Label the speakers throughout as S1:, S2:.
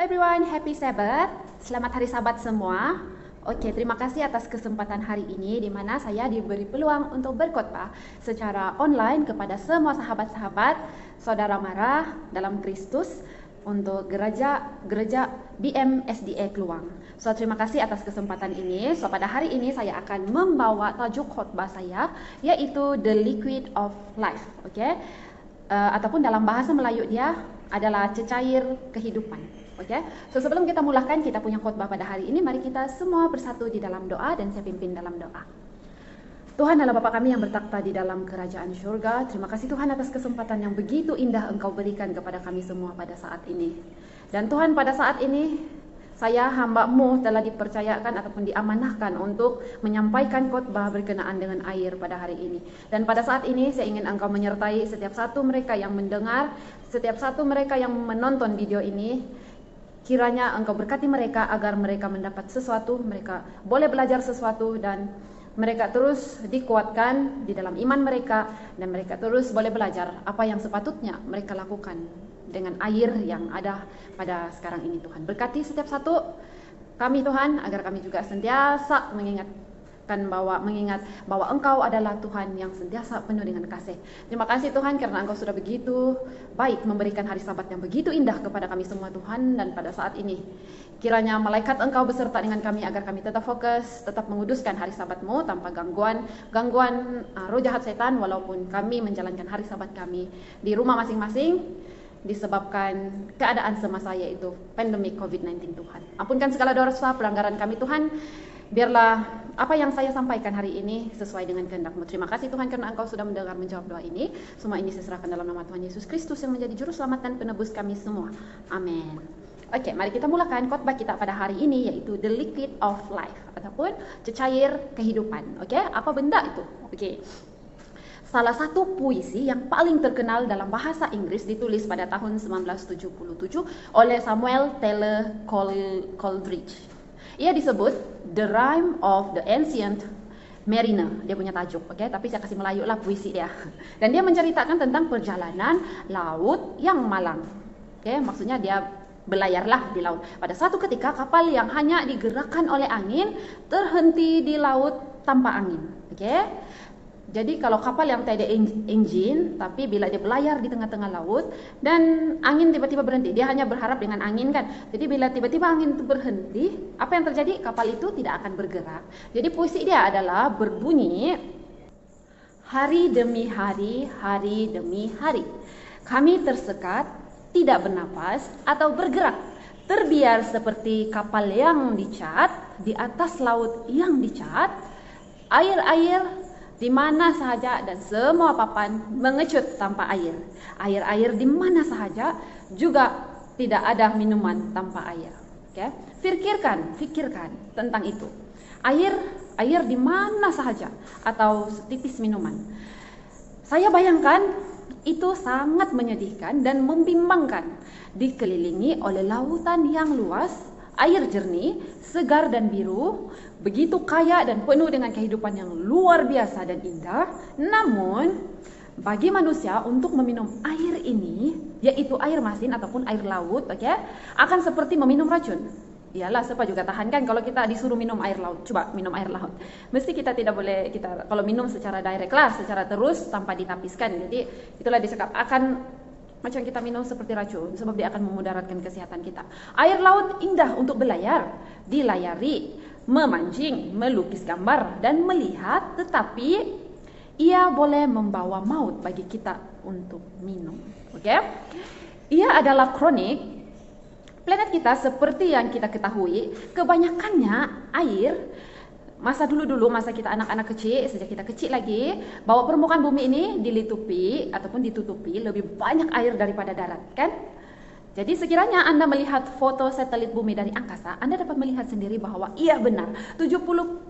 S1: everyone, happy Sabbath. Selamat hari Sabat semua. Oke, terima kasih atas kesempatan hari ini di mana saya diberi peluang untuk berkhotbah secara online kepada semua sahabat-sahabat Saudara Mara dalam Kristus untuk gereja BM SDA Kluang. So, terima kasih atas kesempatan ini. So, pada hari ini saya akan membawa tajuk khotbah saya yaitu The Liquid of Life. Oke. Ataupun dalam bahasa Melayu dia adalah cecair kehidupan. Oke, so sebelum kita mulakan kita punya khotbah pada hari ini, mari kita semua bersatu di dalam doa dan saya pimpin dalam doa. Tuhan adalah Bapa kami yang bertakhta di dalam kerajaan syurga. Terima kasih Tuhan atas kesempatan yang begitu indah Engkau berikan kepada kami semua pada saat ini. Dan Tuhan, pada saat ini saya hamba-Mu telah dipercayakan ataupun diamanahkan untuk menyampaikan khotbah berkenaan dengan air pada hari ini. Dan pada saat ini saya ingin Engkau menyertai setiap satu mereka yang mendengar, setiap satu mereka yang menonton video ini. Kiranya Engkau berkati mereka agar mereka mendapat sesuatu, mereka boleh belajar sesuatu dan mereka terus dikuatkan di dalam iman mereka dan mereka terus boleh belajar apa yang sepatutnya mereka lakukan dengan air yang ada pada sekarang ini. Tuhan berkati setiap satu kami Tuhan, agar kami juga sentiasa mengingat bahwa Engkau adalah Tuhan yang sentiasa penuh dengan kasih. Terima kasih Tuhan karena Engkau sudah begitu baik memberikan hari Sabat yang begitu indah kepada kami semua Tuhan. Dan pada saat ini kiranya malaikat Engkau beserta dengan kami agar kami tetap fokus, tetap menguduskan hari Sabat-Mu tanpa gangguan roh jahat setan, walaupun kami menjalankan hari Sabat kami di rumah masing-masing disebabkan keadaan semasa yaitu pandemi COVID-19 Tuhan. Ampunkan segala dosa pelanggaran kami Tuhan. Biarlah apa yang saya sampaikan hari ini sesuai dengan kehendak-Mu. Terima kasih Tuhan karena Engkau sudah mendengar menjawab doa ini. Semua ini saya serahkan dalam nama Tuhan Yesus Kristus yang menjadi juru selamat dan penebus kami semua. Amin. Oke, mari kita mulakan khotbah kita pada hari ini yaitu The Liquid of Life ataupun cecair kehidupan. Oke, apa benda itu? Oke. Salah satu puisi yang paling terkenal dalam bahasa Inggris ditulis pada tahun 1977 oleh Samuel Taylor Coleridge. Ia disebut The Rime of the Ancient Mariner. Dia punya tajuk, oke? Tapi saya kasih Melayu lah puisi dia. Dan dia menceritakan tentang perjalanan laut yang malang. Oke, maksudnya dia belayarlah di laut. Pada suatu ketika kapal yang hanya digerakkan oleh angin terhenti di laut tanpa angin. Oke? Jadi kalau kapal yang tidak ada engine, tapi bila dia belayar di tengah-tengah laut dan angin tiba-tiba berhenti, dia hanya berharap dengan angin kan. Jadi bila tiba-tiba angin itu berhenti, apa yang terjadi? Kapal itu tidak akan bergerak. Jadi puisi dia adalah berbunyi, hari demi hari, hari demi hari, kami tersekat, tidak bernapas atau bergerak, terbiar seperti kapal yang dicat di atas laut yang dicat, air-air di mana sahaja dan semua papan mengecut tanpa air. Air-air di mana sahaja juga tidak ada minuman tanpa air. Oke? Fikirkan tentang itu. Air di mana sahaja atau setipis minuman. Saya bayangkan itu sangat menyedihkan dan membimbangkan. Dikelilingi oleh lautan yang luas, air jernih, segar dan biru, begitu kaya dan penuh dengan kehidupan yang luar biasa dan indah. Namun bagi manusia untuk meminum air ini, yaitu air masin ataupun air laut, akan seperti meminum racun. Iyalah, siapa juga tahan kan kalau kita disuruh minum air laut. Coba minum air laut. Mesti kita tidak boleh kalau minum secara direct lah, secara terus tanpa ditapiskan. Jadi itulah disekap akan macam kita minum seperti racun, sebab dia akan memudaratkan kesehatan kita. Air laut indah untuk belayar, dilayari, memancing, melukis gambar dan melihat, tetapi ia boleh membawa maut bagi kita untuk minum. Oke? Ia adalah kronik. Planet kita seperti yang kita ketahui, kebanyakannya air. Masa masa kita anak-anak kecil, sejak kita kecil lagi, bahwa permukaan bumi ini ditutupi lebih banyak air daripada darat, kan? Jadi sekiranya Anda melihat foto satelit bumi dari angkasa, Anda dapat melihat sendiri bahwa iya benar, 71%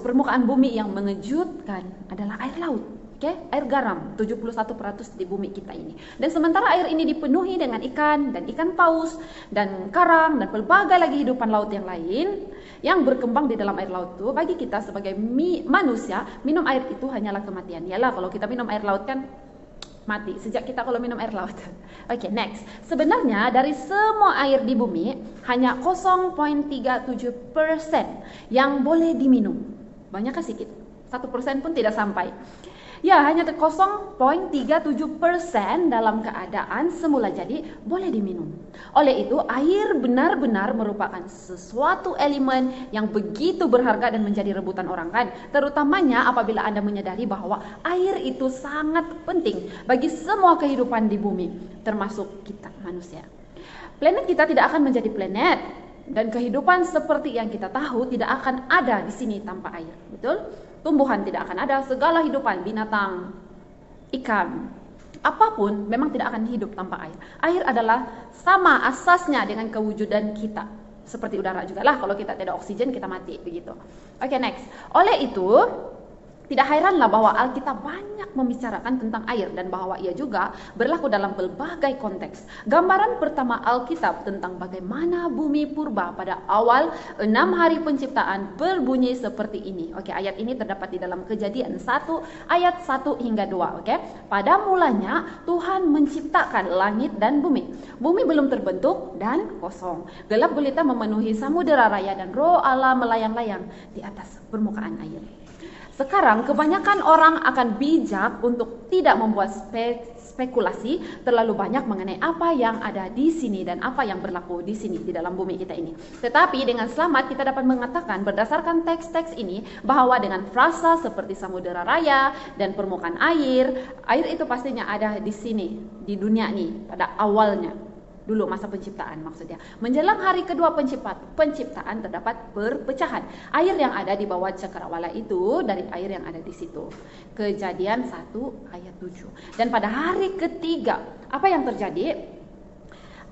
S1: permukaan bumi yang mengejutkan adalah air laut. Air garam 71% di bumi kita ini. Dan sementara air ini dipenuhi dengan ikan dan ikan paus dan karang dan pelbagai lagi hidupan laut yang lain yang berkembang di dalam air laut itu, bagi kita sebagai manusia minum air itu hanyalah kematian. Yalah, kalau kita minum air laut kan mati sejak kita kalau minum air laut. Oke, next. Sebenarnya dari semua air di bumi hanya 0,37% yang boleh diminum. Banyak kan sedikit? 1% pun tidak sampai. Ya, hanya 0,37% dalam keadaan semula jadi boleh diminum. Oleh itu, air benar-benar merupakan sesuatu elemen yang begitu berharga dan menjadi rebutan orang kan. Terutamanya apabila Anda menyadari bahwa air itu sangat penting bagi semua kehidupan di bumi, termasuk kita manusia. Planet kita tidak akan menjadi planet dan kehidupan seperti yang kita tahu tidak akan ada di sini tanpa air. Betul? Tumbuhan tidak akan ada, segala hidupan, binatang, ikan, apapun memang tidak akan hidup tanpa air. Air adalah sama asasnya dengan kewujudan kita. Seperti udara juga lah, kalau kita tidak oksigen kita mati, begitu. Oke, next. Oleh itu, tidak heranlah bahwa Alkitab banyak membicarakan tentang air dan bahwa ia juga berlaku dalam berbagai konteks. Gambaran pertama Alkitab tentang bagaimana bumi purba pada awal 6 hari penciptaan berbunyi seperti ini. Oke, ayat ini terdapat di dalam Kejadian 1 ayat 1 hingga 2. Oke, pada mulanya Tuhan menciptakan langit dan bumi. Bumi belum terbentuk dan kosong. Gelap gulita memenuhi samudera raya dan roh Allah melayang-layang di atas permukaan air. Sekarang kebanyakan orang akan bijak untuk tidak membuat spekulasi terlalu banyak mengenai apa yang ada di sini dan apa yang berlaku di sini di dalam bumi kita ini. Tetapi dengan selamat kita dapat mengatakan berdasarkan teks-teks ini bahwa dengan frasa seperti samudera raya dan permukaan air itu pastinya ada di sini di dunia ini pada awalnya. Dulu masa penciptaan maksudnya. Menjelang hari kedua penciptaan terdapat perpecahan. Air yang ada di bawah cakrawala itu dari air yang ada di situ. Kejadian 1 ayat 7. Dan pada hari ketiga, apa yang terjadi?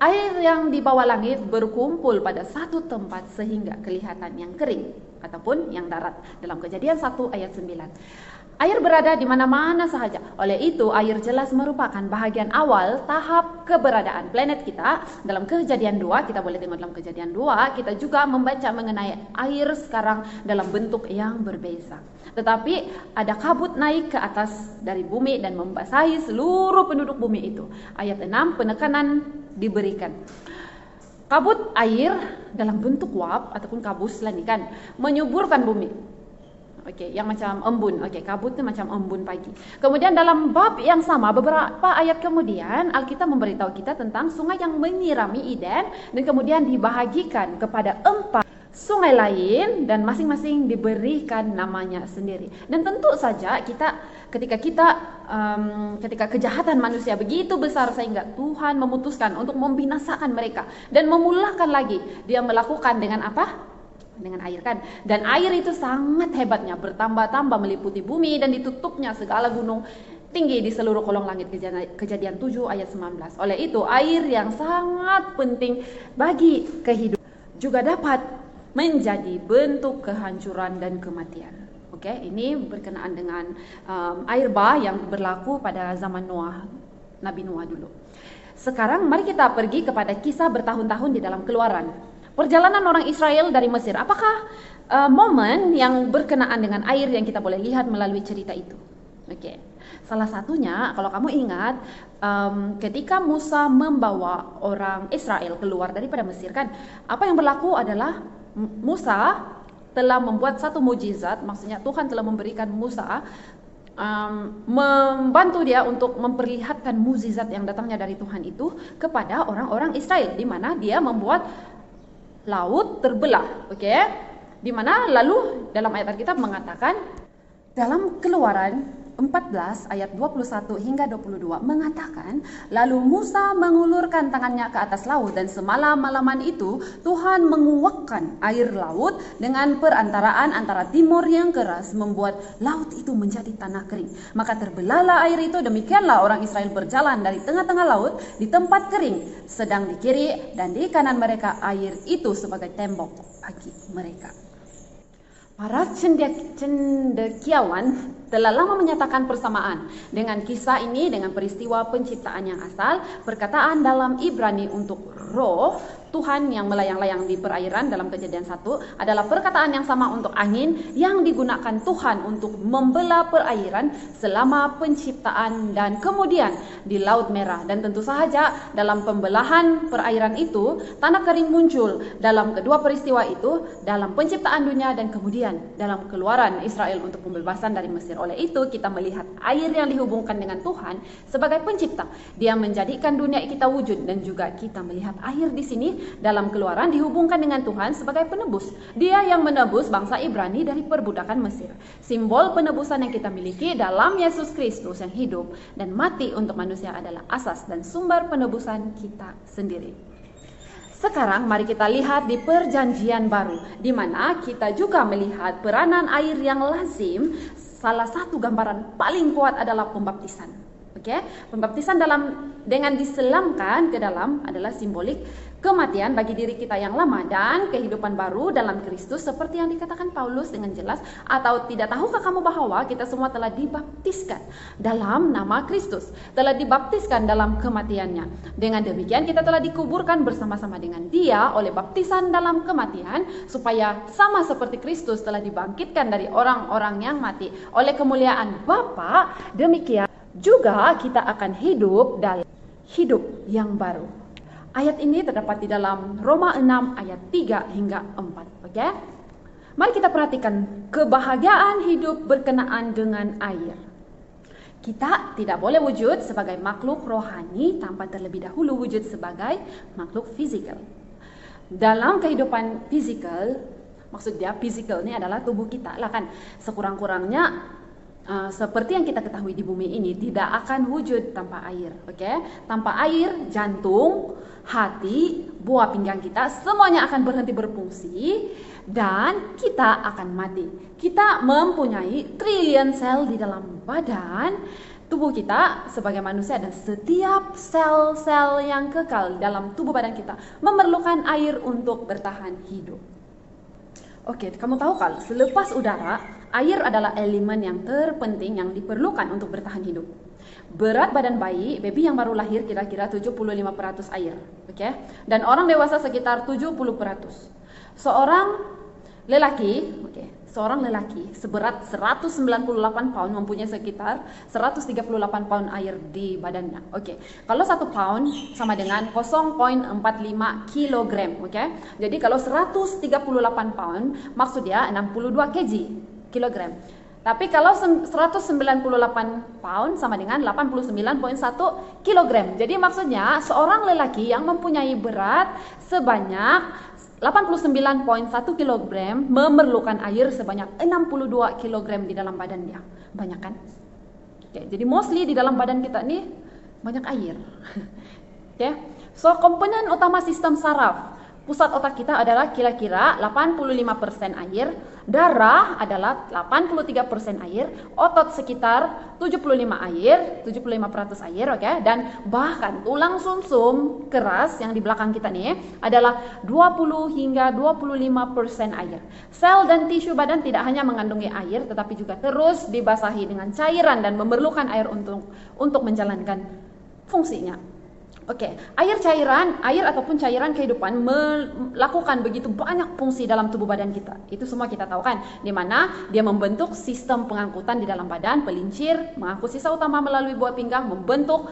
S1: Air yang di bawah langit berkumpul pada satu tempat sehingga kelihatan yang kering ataupun yang darat. Dalam Kejadian 1 ayat 9. Air berada di mana-mana sahaja. Oleh itu, air jelas merupakan bahagian awal tahap keberadaan planet kita. Dalam Kejadian 2, kita boleh tengok dalam Kejadian 2, kita juga membaca mengenai air sekarang dalam bentuk yang berbeza. Tetapi ada kabut naik ke atas dari bumi dan membasahi seluruh penduduk bumi itu. Ayat 6, penekanan diberikan. Kabut air dalam bentuk uap ataupun kabus lah ni kan, menyuburkan bumi. Okey, yang macam embun. Okey, kabut itu macam embun pagi. Kemudian dalam bab yang sama, beberapa ayat kemudian Alkitab memberitahu kita tentang sungai yang menyirami Eden dan kemudian dibahagikan kepada 4 sungai lain dan masing-masing diberikan namanya sendiri. Dan tentu saja ketika kejahatan manusia begitu besar sehingga Tuhan memutuskan untuk membinasakan mereka dan memulakan lagi, dia melakukan dengan apa? Dengan air kan. Dan air itu sangat hebatnya, bertambah-tambah meliputi bumi dan ditutupnya segala gunung tinggi di seluruh kolong langit. Kejadian 7 ayat 19. Oleh itu air yang sangat penting bagi kehidupan juga dapat menjadi bentuk kehancuran dan kematian. Oke, ini berkenaan dengan air bah yang berlaku pada zaman Noah, Nabi Noah dulu. Sekarang mari kita pergi kepada kisah bertahun-tahun di dalam Keluaran. Perjalanan orang Israel dari Mesir. Apakah momen yang berkenaan dengan air yang kita boleh lihat melalui cerita itu? Oke. Salah satunya, kalau kamu ingat, ketika Musa membawa orang Israel keluar daripada Mesir kan, apa yang berlaku adalah Musa telah membuat satu mukjizat, maksudnya Tuhan telah memberikan Musa membantu dia untuk memperlihatkan mukjizat yang datangnya dari Tuhan itu kepada orang-orang Israel, di mana dia membuat laut terbelah, okey? Di mana lalu dalam ayat Alkitab mengatakan dalam Keluaran 14 ayat 21 hingga 22 mengatakan, lalu Musa mengulurkan tangannya ke atas laut dan semalam-malaman itu Tuhan menguakkan air laut dengan perantaraan antara timur yang keras membuat laut itu menjadi tanah kering. Maka terbelahlah air itu, demikianlah orang Israel berjalan dari tengah-tengah laut di tempat kering, sedang di kiri dan di kanan mereka air itu sebagai tembok bagi mereka. Para cendekiawan telah lama menyatakan persamaan dengan kisah ini dengan peristiwa penciptaan yang asal. Perkataan dalam Ibrani untuk roh Tuhan yang melayang-layang di perairan dalam Kejadian 1 adalah perkataan yang sama untuk angin yang digunakan Tuhan untuk membelah perairan selama penciptaan dan kemudian di Laut Merah. Dan tentu sahaja dalam pembelahan perairan itu, tanah kering muncul dalam kedua peristiwa itu, dalam penciptaan dunia dan kemudian dalam keluaran Israel untuk pembebasan dari Mesir. Oleh itu kita melihat air yang dihubungkan dengan Tuhan sebagai pencipta. Dia menjadikan dunia kita wujud, dan juga kita melihat air di sini dalam keluaran dihubungkan dengan Tuhan sebagai penebus. Dia yang menebus bangsa Ibrani dari perbudakan Mesir. Simbol penebusan yang kita miliki dalam Yesus Kristus yang hidup dan mati untuk manusia adalah asas dan sumber penebusan kita sendiri. Sekarang mari kita lihat di Perjanjian Baru, di mana kita juga melihat peranan air yang lazim. Salah satu gambaran paling kuat adalah pembaptisan. Pembaptisan dengan diselamkan ke dalam adalah simbolik kematian bagi diri kita yang lama dan kehidupan baru dalam Kristus, seperti yang dikatakan Paulus dengan jelas. Atau tidak tahukah kamu bahwa kita semua telah dibaptiskan dalam nama Kristus, telah dibaptiskan dalam kematiannya. Dengan demikian kita telah dikuburkan bersama-sama dengan Dia oleh baptisan dalam kematian, supaya sama seperti Kristus telah dibangkitkan dari orang-orang yang mati oleh kemuliaan Bapa, demikian juga kita akan hidup dalam hidup yang baru. Ayat ini terdapat di dalam Roma 6 ayat 3 hingga 4. Mari kita perhatikan kebahagiaan hidup berkenaan dengan air. Kita tidak boleh wujud sebagai makhluk rohani tanpa terlebih dahulu wujud sebagai makhluk fisikal. Dalam kehidupan fisikal, maksudnya fisikal ini adalah tubuh kita lah kan, sekurang-kurangnya seperti yang kita ketahui di bumi ini tidak akan wujud tanpa air. Tanpa air, jantung, hati, buah pinggang kita semuanya akan berhenti berfungsi dan kita akan mati. Kita mempunyai triliun sel di dalam badan tubuh kita sebagai manusia, dan setiap sel-sel yang kekal dalam tubuh badan kita memerlukan air untuk bertahan hidup. Kamu tahu kan, selepas udara, air adalah elemen yang terpenting yang diperlukan untuk bertahan hidup. Berat badan bayi yang baru lahir kira-kira 75% air, dan orang dewasa sekitar 70%. Seorang lelaki seberat 198 pound mempunyai sekitar 138 pound air di badannya. Kalau 1 pound sama dengan 0,45 kilogram. Jadi kalau 138 pound maksudnya 62 kilogram. Tapi kalau 198 pound sama dengan 89,1 kilogram. Jadi maksudnya seorang lelaki yang mempunyai berat sebanyak 89,1 kg memerlukan air sebanyak 62 kg di dalam badannya. Banyak kan? Jadi mostly di dalam badan kita ini banyak air. Komponen utama sistem saraf pusat otak kita adalah kira-kira 85% air, darah adalah 83% air, otot sekitar 75% air, dan bahkan tulang sumsum keras yang di belakang kita nih adalah 20 hingga 25% air. Sel dan tisu badan tidak hanya mengandungi air tetapi juga terus dibasahi dengan cairan dan memerlukan air untuk menjalankan fungsinya. Air ataupun cairan kehidupan melakukan begitu banyak fungsi dalam tubuh badan kita. Itu semua kita tahu kan, di mana dia membentuk sistem pengangkutan di dalam badan, pelincir, mengangkut sisa utama melalui buah pinggang, membantu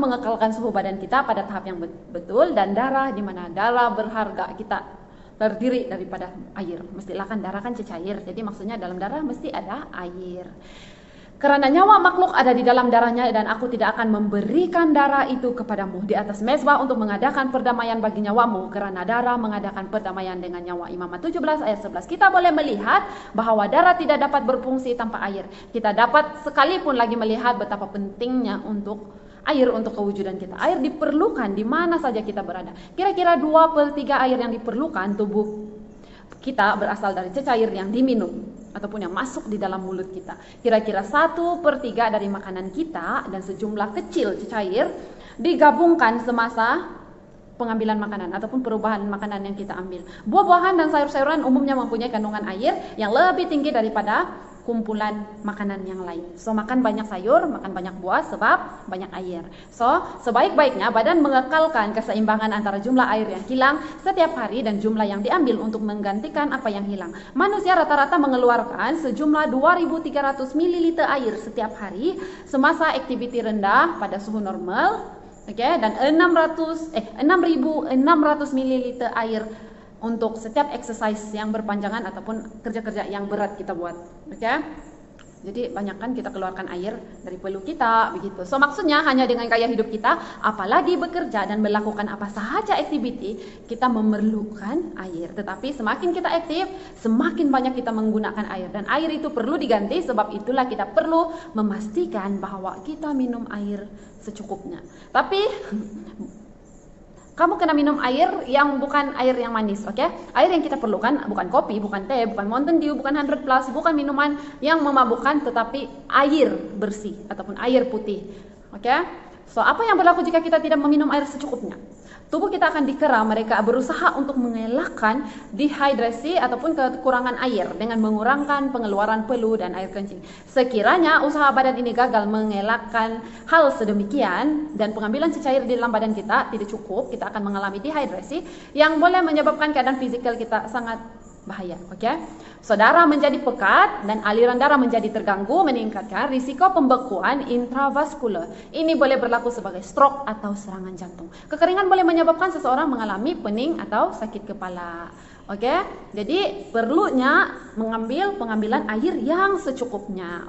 S1: mengekalkan suhu badan kita pada tahap yang betul, dan darah, di mana darah berharga kita terdiri daripada air. Mestilah kan darah kan cecair, jadi maksudnya dalam darah mesti ada air. Karena nyawa makhluk ada di dalam darahnya, dan aku tidak akan memberikan darah itu kepadamu di atas mezbah untuk mengadakan perdamaian bagi nyawamu, karena darah mengadakan perdamaian dengan nyawa. Imamat 17 ayat 11. Kita boleh melihat bahwa darah tidak dapat berfungsi tanpa air. Kita dapat sekalipun lagi melihat betapa pentingnya air untuk kewujudan kita. Air diperlukan di mana saja kita berada. Kira-kira 2/3 air yang diperlukan tubuh kita berasal dari cecair yang diminum ataupun yang masuk di dalam mulut kita. Kira-kira 1/3 dari makanan kita dan sejumlah kecil cecair digabungkan semasa pengambilan makanan ataupun perubahan makanan yang kita ambil. Buah-buahan dan sayur-sayuran umumnya mempunyai kandungan air yang lebih tinggi daripada kumpulan makanan yang lain. So, makan banyak sayur, makan banyak buah sebab banyak air. So, sebaik-baiknya badan mengekalkan keseimbangan antara jumlah air yang hilang setiap hari dan jumlah yang diambil untuk menggantikan apa yang hilang. Manusia rata-rata mengeluarkan sejumlah 2.300 ml air setiap hari semasa aktiviti rendah pada suhu normal, dan 6.600 ml air untuk setiap exercise yang berpanjangan ataupun kerja-kerja yang berat kita buat. Jadi banyakkan kita keluarkan air dari peluh kita begitu. So, maksudnya hanya dengan gaya hidup kita, apalagi bekerja dan melakukan apa sahaja aktiviti, kita memerlukan air. Tetapi semakin kita aktif, semakin banyak kita menggunakan air, dan air itu perlu diganti. Sebab itulah kita perlu memastikan bahwa kita minum air secukupnya. Tapi kamu kena minum air yang bukan air yang manis, Air yang kita perlukan bukan kopi, bukan teh, bukan Mountain Dew, bukan 100 Plus, bukan minuman yang memabukkan, tetapi air bersih ataupun air putih, So, apa yang berlaku jika kita tidak meminum air secukupnya? Tubuh kita akan dikera, mereka berusaha untuk mengelakkan dehidrasi ataupun kekurangan air dengan mengurangkan pengeluaran peluh dan air kencing. Sekiranya usaha badan ini gagal mengelakkan hal sedemikian dan pengambilan cair di dalam badan kita tidak cukup, kita akan mengalami dehidrasi yang boleh menyebabkan keadaan fisikal kita sangat bahaya, So, darah menjadi pekat dan aliran darah menjadi terganggu, meningkatkan risiko pembekuan intravaskular. Ini boleh berlaku sebagai stroke atau serangan jantung. Kekeringan boleh menyebabkan seseorang mengalami pening atau sakit kepala. Jadi perlunya mengambil pengambilan air yang secukupnya.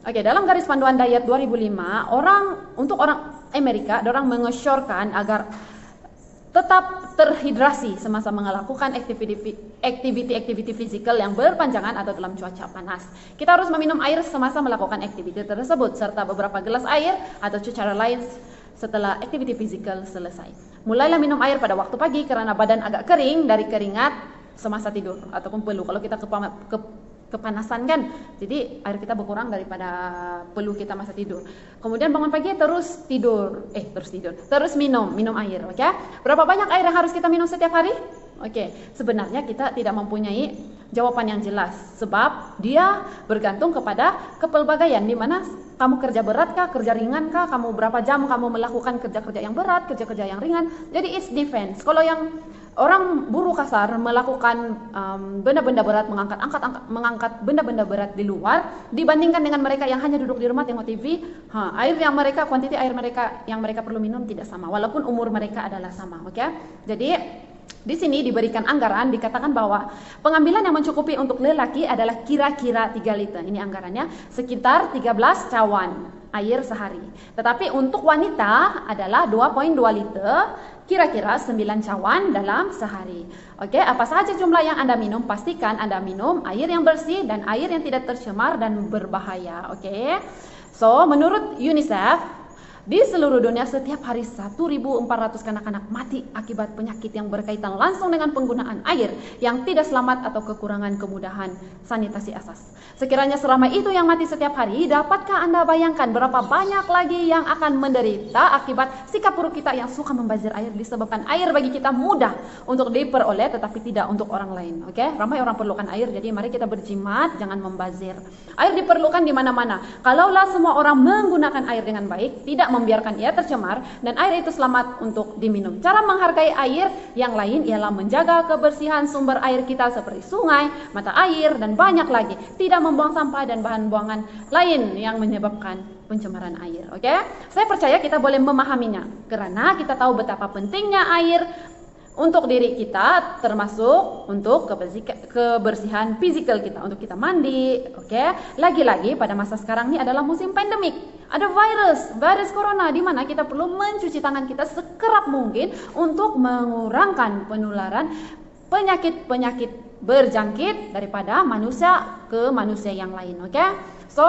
S1: Dalam garis panduan diet 2005, untuk orang Amerika, orang mengesyorkan agar tetap terhidrasi semasa melakukan aktiviti fisikal yang berpanjangan atau dalam cuaca panas. Kita harus meminum air semasa melakukan aktiviti tersebut, serta beberapa gelas air atau secara lain setelah aktiviti fisikal selesai. Mulailah minum air pada waktu pagi karena badan agak kering dari keringat semasa tidur ataupun peluh. Kalau kita kepanasan kan, jadi air kita berkurang daripada peluh kita masa tidur. Kemudian bangun pagi terus minum air. Berapa banyak air yang harus kita minum setiap hari? Sebenarnya kita tidak mempunyai jawaban yang jelas, sebab dia bergantung kepada kepelbagaian, di mana kamu kerja berat kah, kerja ringan kah, kamu berapa jam kamu melakukan kerja-kerja yang berat, kerja-kerja yang ringan. Jadi it's defense. Kalau yang orang buruh kasar melakukan benda-benda berat, mengangkat benda-benda berat di luar, dibandingkan dengan mereka yang hanya duduk di rumah tengok TV, kuantiti air mereka yang mereka perlu minum tidak sama, walaupun umur mereka adalah sama. Jadi di sini diberikan anggaran, dikatakan bahwa pengambilan yang mencukupi untuk lelaki adalah kira-kira 3 liter. Ini anggarannya, sekitar 13 cawan air sehari. Tetapi untuk wanita adalah 2,2 liter, kira-kira 9 cawan dalam sehari. Apa saja jumlah yang Anda minum, pastikan Anda minum air yang bersih dan air yang tidak tercemar dan berbahaya. So, menurut UNICEF, di seluruh dunia setiap hari 1.400 kanak-kanak mati akibat penyakit yang berkaitan langsung dengan penggunaan air yang tidak selamat atau kekurangan kemudahan sanitasi asas. Sekiranya selama itu yang mati setiap hari, dapatkah Anda bayangkan berapa banyak lagi yang akan menderita akibat sikap buruk kita yang suka membazir air, disebabkan air bagi kita mudah untuk diperoleh tetapi tidak untuk orang lain. Ramai orang perlukan air, jadi mari kita berjimat, jangan membazir. Air diperlukan di mana-mana. Kalaulah semua orang menggunakan air dengan baik, tidak membiarkan ia tercemar, dan air itu selamat untuk diminum. Cara menghargai air yang lain ialah menjaga kebersihan sumber air kita seperti sungai, mata air, dan banyak lagi. Tidak membuang sampah dan bahan buangan lain yang menyebabkan pencemaran air. Saya percaya kita boleh memahaminya karena kita tahu betapa pentingnya air untuk diri kita, termasuk untuk kebersihan fisikal kita, untuk kita mandi. Lagi-lagi pada masa sekarang ini adalah musim pandemik. Ada virus corona, di mana kita perlu mencuci tangan kita sekerap mungkin untuk mengurangkan penularan penyakit berjangkit daripada manusia ke manusia yang lain. So,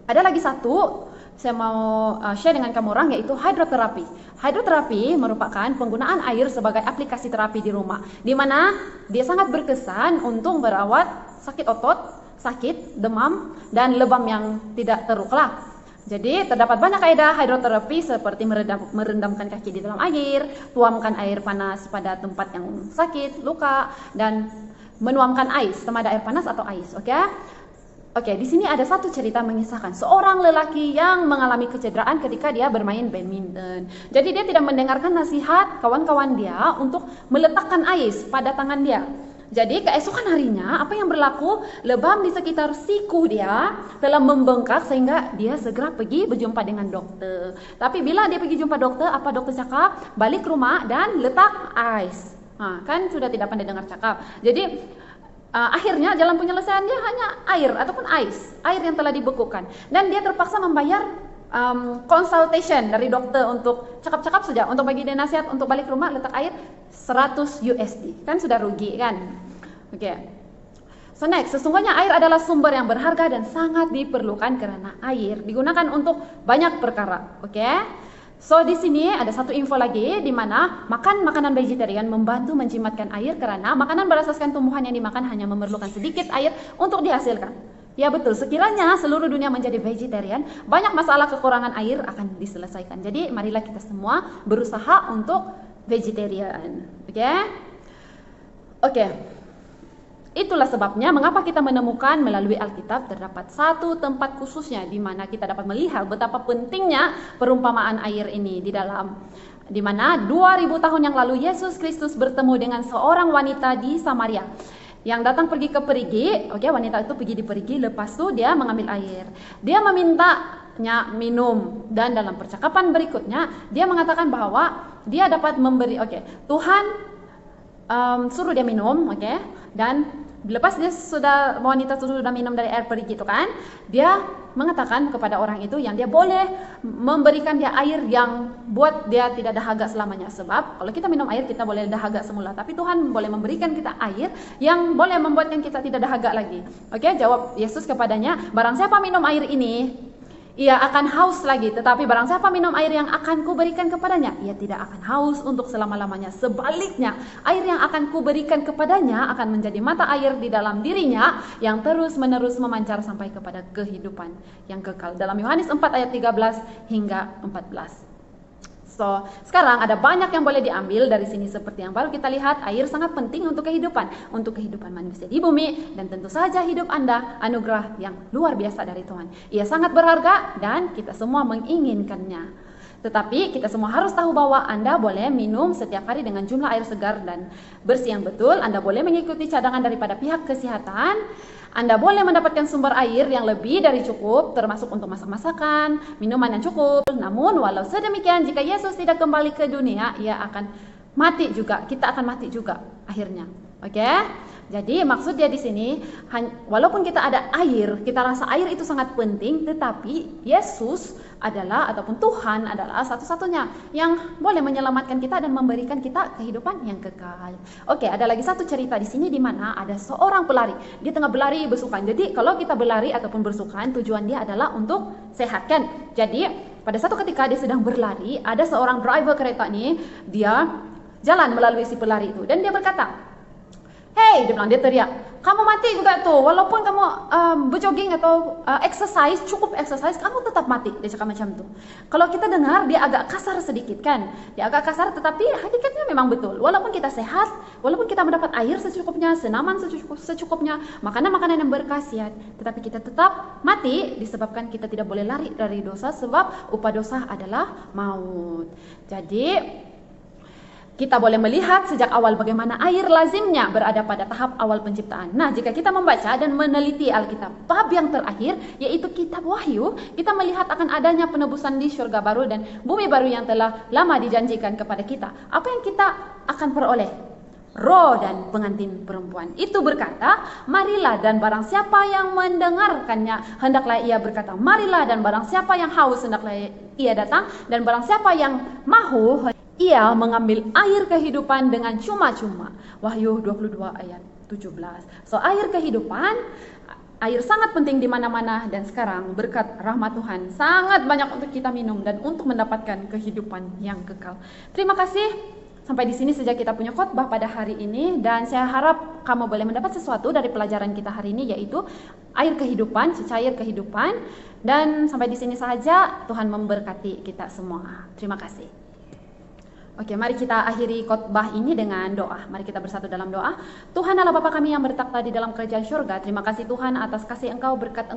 S1: ada lagi satu saya mau share dengan kamu orang, yaitu hidroterapi. Hidroterapi merupakan penggunaan air sebagai aplikasi terapi di rumah, di mana dia sangat berkesan untuk merawat sakit otot, sakit, demam, dan lebam yang tidak terluka. Jadi terdapat banyak kaidah hidroterapi seperti merendamkan kaki di dalam air, tuamkan air panas pada tempat yang sakit, luka, dan menuamkan ais, sama ada air panas atau ais. Oke, di sini ada satu cerita mengisahkan seorang lelaki yang mengalami kecederaan ketika dia bermain badminton. Jadi dia tidak mendengarkan nasihat kawan-kawan dia untuk meletakkan ais pada tangan dia. Jadi keesokan harinya apa yang berlaku? Lebam di sekitar siku dia telah membengkak sehingga dia segera pergi berjumpa dengan dokter. Tapi bila dia pergi jumpa dokter, apa dokter cakap? Balik ke rumah dan letak ais. Kan sudah tidak pandai dengar cakap. Jadi akhirnya jalan penyelesaian dia hanya air ataupun air yang telah dibekukan, dan dia terpaksa membayar consultation dari dokter untuk cakap-cakap saja, untuk bagi dia nasihat untuk balik rumah letak air 100 USD, kan sudah rugi kan. Oke. So next, sesungguhnya air adalah sumber yang berharga dan sangat diperlukan karena air digunakan untuk banyak perkara. Oke. So di sini ada satu info lagi di mana makan makanan vegetarian membantu menjimatkan air karena makanan berasaskan tumbuhan yang dimakan hanya memerlukan sedikit air untuk dihasilkan. Ya betul, sekiranya seluruh dunia menjadi vegetarian, banyak masalah kekurangan air akan diselesaikan. Jadi marilah kita semua berusaha untuk vegetarian. Oke. Itulah sebabnya mengapa kita menemukan melalui Alkitab terdapat satu tempat khususnya di mana kita dapat melihat betapa pentingnya perumpamaan air ini di mana 2000 tahun yang lalu Yesus Kristus bertemu dengan seorang wanita di Samaria yang datang pergi ke perigi. Wanita itu pergi di perigi, lepas itu dia mengambil air. Dia memintanya minum, dan dalam percakapan berikutnya dia mengatakan bahwa dia dapat memberi. Tuhan suruh dia minum, dan lepas wanita itu sudah minum dari air perigi itu kan, dia mengatakan kepada orang itu yang dia boleh memberikan dia air yang buat dia tidak dahaga selamanya. Sebab kalau kita minum air kita boleh dahaga semula, tapi Tuhan boleh memberikan kita air yang boleh membuatkan kita tidak dahaga lagi. Jawab Yesus kepadanya, barang siapa minum air ini, ia akan haus lagi, tetapi barang siapa minum air yang akan kuberikan kepadanya, ia tidak akan haus untuk selama-lamanya. Sebaliknya, air yang akan kuberikan kepadanya akan menjadi mata air di dalam dirinya yang terus-menerus memancar sampai kepada kehidupan yang kekal. Dalam Yohanes 4 ayat 13 hingga 14. So, sekarang ada banyak yang boleh diambil dari sini. Seperti yang baru kita lihat, air sangat penting untuk kehidupan manusia di bumi, dan tentu saja hidup Anda anugerah yang luar biasa dari Tuhan. Ia sangat berharga dan kita semua menginginkannya. Tetapi kita semua harus tahu bahwa Anda boleh minum setiap hari dengan jumlah air segar dan bersih yang betul. Anda boleh mengikuti cadangan daripada pihak kesehatan. Anda boleh mendapatkan sumber air yang lebih dari cukup, termasuk untuk masak-masakan, minuman yang cukup. Namun walau sedemikian, jika Yesus tidak kembali ke dunia, ia akan mati juga. Kita akan mati juga akhirnya. Jadi maksud dia di sini, walaupun kita ada air, kita rasa air itu sangat penting, tetapi Yesus adalah ataupun Tuhan adalah satu-satunya yang boleh menyelamatkan kita dan memberikan kita kehidupan yang kekal. Ada lagi satu cerita di sini di mana ada seorang pelari, dia tengah berlari bersukan. Jadi kalau kita berlari ataupun bersukan, tujuan dia adalah untuk sehat kan. Jadi pada satu ketika dia sedang berlari, ada seorang driver kereta ini, dia jalan melalui si pelari itu dan dia berkata, "Hey," dia bilang, dia teriak, "kamu mati juga tuh, walaupun kamu berjogging atau exercise, cukup exercise, kamu tetap mati." Dia cakap macam tu. Kalau kita dengar, dia agak kasar sedikit kan, dia agak kasar, tetapi hakikatnya memang betul. Walaupun kita sehat, walaupun kita mendapat air secukupnya, senaman secukupnya, makanan-makanan yang berkhasiat, tetapi kita tetap mati disebabkan kita tidak boleh lari dari dosa, sebab upah dosa adalah maut. Jadi kita boleh melihat sejak awal bagaimana air lazimnya berada pada tahap awal penciptaan. Nah, jika kita membaca dan meneliti Alkitab bab yang terakhir, yaitu kitab Wahyu, kita melihat akan adanya penebusan di surga baru dan bumi baru yang telah lama dijanjikan kepada kita. Apa yang kita akan peroleh? Roh dan pengantin perempuan itu berkata, "Marilah, dan barang siapa yang mendengarkannya, hendaklah ia berkata, marilah, dan barang siapa yang haus, hendaklah ia datang, dan barang siapa yang mahu, ia mengambil air kehidupan dengan cuma-cuma." Wahyu 22 ayat 17. So, air kehidupan, air sangat penting di mana-mana, dan sekarang berkat rahmat Tuhan sangat banyak untuk kita minum dan untuk mendapatkan kehidupan yang kekal. Terima kasih. Sampai di sini saja kita punya khotbah pada hari ini, dan saya harap kamu boleh mendapat sesuatu dari pelajaran kita hari ini, yaitu air kehidupan, cecair kehidupan. Dan sampai di sini saja, Tuhan memberkati kita semua. Terima kasih. Oke, mari kita akhiri khotbah ini dengan doa. Mari kita bersatu dalam doa. Tuhan Allah Bapa kami yang bertakhta di dalam kerajaan surga, terima kasih Tuhan atas kasih Engkau, berkat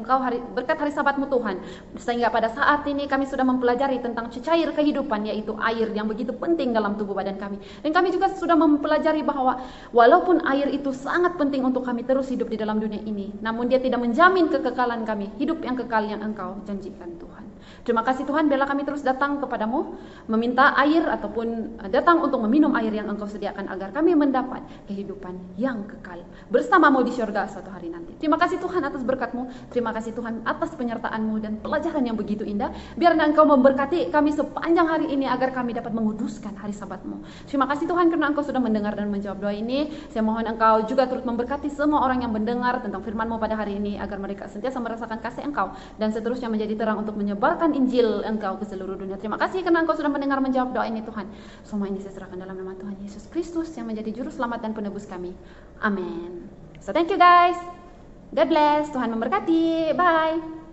S1: hari Sabat-Mu Tuhan. Sehingga pada saat ini kami sudah mempelajari tentang cecair kehidupan, yaitu air yang begitu penting dalam tubuh badan kami. Dan kami juga sudah mempelajari bahwa walaupun air itu sangat penting untuk kami terus hidup di dalam dunia ini, namun dia tidak menjamin kekekalan kami, hidup yang kekal yang Engkau janjikan Tuhan. Terima kasih Tuhan, biarlah kami terus datang kepadamu, meminta air ataupun datang untuk meminum air yang Engkau sediakan agar kami mendapat kehidupan yang kekal bersamamu di surga suatu hari nanti. Terima kasih Tuhan atas berkat-Mu, terima kasih Tuhan atas penyertaan-Mu dan pelajaran yang begitu indah. Biarlah Engkau memberkati kami sepanjang hari ini agar kami dapat menguduskan hari Sabat-Mu. Terima kasih Tuhan karena Engkau sudah mendengar dan menjawab doa ini. Saya mohon Engkau juga turut memberkati semua orang yang mendengar tentang firman-Mu pada hari ini agar mereka sentiasa merasakan kasih Engkau dan seterusnya menjadi terang untuk menyebarkan Injil Engkau ke seluruh dunia. Terima kasih karena Engkau sudah mendengar menjawab doa ini Tuhan. Semua ini saya serahkan dalam nama Tuhan Yesus Kristus yang menjadi juru selamat dan penebus kami. Amin. So thank you guys. God bless. Tuhan memberkati. Bye.